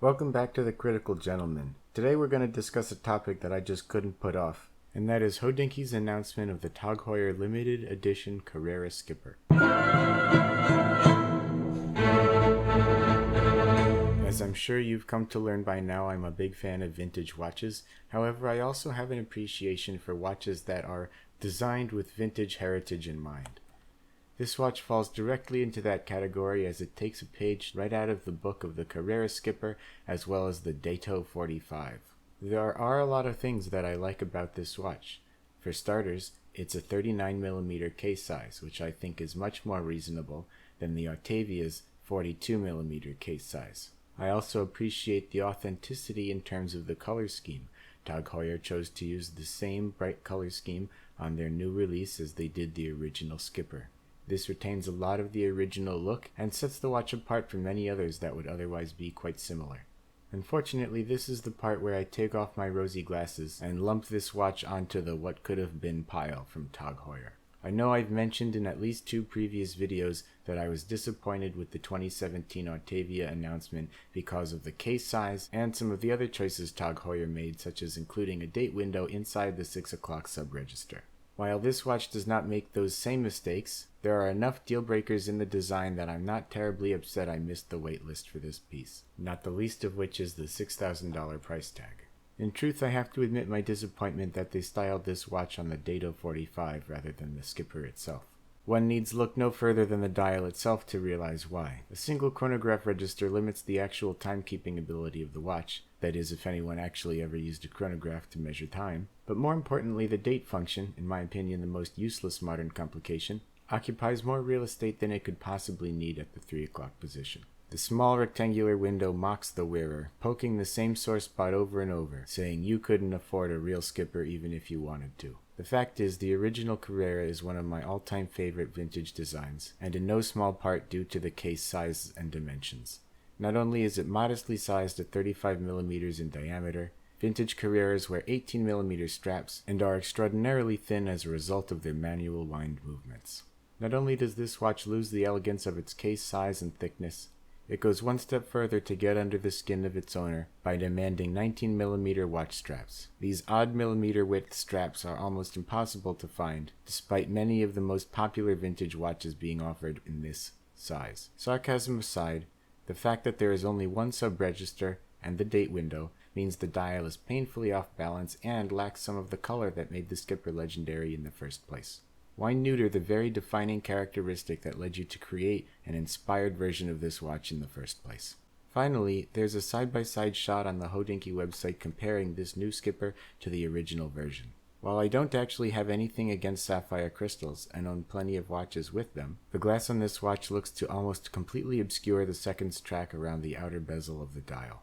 Welcome back to The Critical Gentleman. Today we're going to discuss a topic that I just couldn't put off, and that is Hodinkie's announcement of the TOG Heuer limited edition Carrera skipper. As I'm sure you've come to learn by now, I'm a big fan of vintage watches. However, I also have an appreciation for watches that are designed with vintage heritage in mind. This watch falls directly into that category as it takes a page right out of the book of the Carrera skipper as well as the Dato 45. There are a lot of things that I like about this watch. For starters, it's a 39mm case size, which I think is much more reasonable than the Octavia's 42mm case size. I also appreciate the authenticity in terms of the color scheme. TOG Heuer chose to use the same bright color scheme on their new release as they did the original skipper. This retains a lot of the original look and sets the watch apart from many others that would otherwise be quite similar. Unfortunately, this is the part where I take off my rosy glasses and lump this watch onto the what could have been pile from TOG Heuer. I know I've mentioned in at least 2 previous videos that I was disappointed with the 2017 Octavia announcement because of the case size and some of the other choices TOG Heuer made, such as including a date window inside the 6 o'clock sub-register. While this watch does not make those same mistakes, there are enough deal breakers in the design that I'm not terribly upset I missed the waitlist for this piece, not the least of which is the $6,000 price tag. In truth, I have to admit my disappointment that they styled this watch on the Dato 45 rather than the skipper itself. One needs look no further than the dial itself to realize why. A single chronograph register limits the actual timekeeping ability of the watch, that is, if anyone actually ever used a chronograph to measure time. But more importantly, the date function, in my opinion the most useless modern complication, occupies more real estate than it could possibly need at the 3 o'clock position. The small rectangular window mocks the wearer, poking the same sore spot over and over, saying you couldn't afford a real skipper even if you wanted to. The fact is, the original Carrera is one of my all-time favorite vintage designs, and in no small part due to the case size and dimensions. Not only is it modestly sized at 35mm in diameter, vintage Carreras wear 18mm straps and are extraordinarily thin as a result of their manual wind movements. Not only does this watch lose the elegance of its case size and thickness, it goes one step further to get under the skin of its owner by demanding 19mm watch straps. These odd millimeter width straps are almost impossible to find, despite many of the most popular vintage watches being offered in this size. Sarcasm aside, the fact that there is only one sub-register and the date window means the dial is painfully off balance and lacks some of the color that made the skipper legendary in the first place. Why neuter the very defining characteristic that led you to create an inspired version of this watch in the first place? Finally, there's a side-by-side shot on the Hodinkee website comparing this new skipper to the original version. While I don't actually have anything against sapphire crystals and own plenty of watches with them, the glass on this watch looks to almost completely obscure the seconds track around the outer bezel of the dial.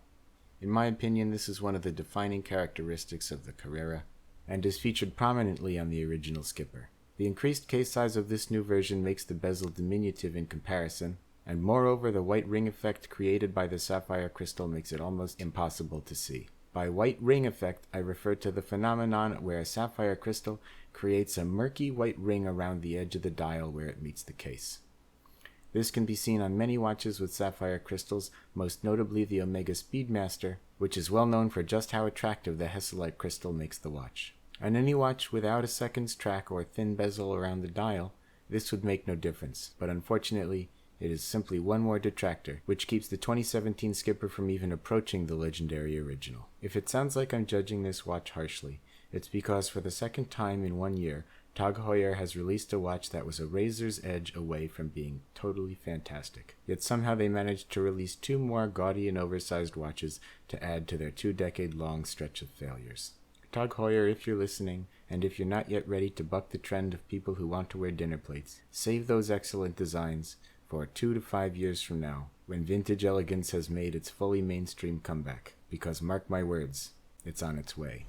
In my opinion, this is one of the defining characteristics of the Carrera, and is featured prominently on the original skipper. The increased case size of this new version makes the bezel diminutive in comparison, and moreover the white ring effect created by the sapphire crystal makes it almost impossible to see. By white ring effect, I refer to the phenomenon where a sapphire crystal creates a murky white ring around the edge of the dial where it meets the case. This can be seen on many watches with sapphire crystals, most notably the Omega Speedmaster, which is well known for just how attractive the Hesalite crystal makes the watch. On any watch without a seconds track or thin bezel around the dial, this would make no difference, but unfortunately, it is simply one more detractor, which keeps the 2017 skipper from even approaching the legendary original. If it sounds like I'm judging this watch harshly, it's because for the second time in 1 year, TOG Heuer has released a watch that was a razor's edge away from being totally fantastic. Yet somehow they managed to release 2 more gaudy and oversized watches to add to their 2-decade-long stretch of failures. TOG Heuer, if you're listening, and if you're not yet ready to buck the trend of people who want to wear dinner plates, save those excellent designs for 2 to 5 years from now, when vintage elegance has made its fully mainstream comeback, because mark my words, it's on its way.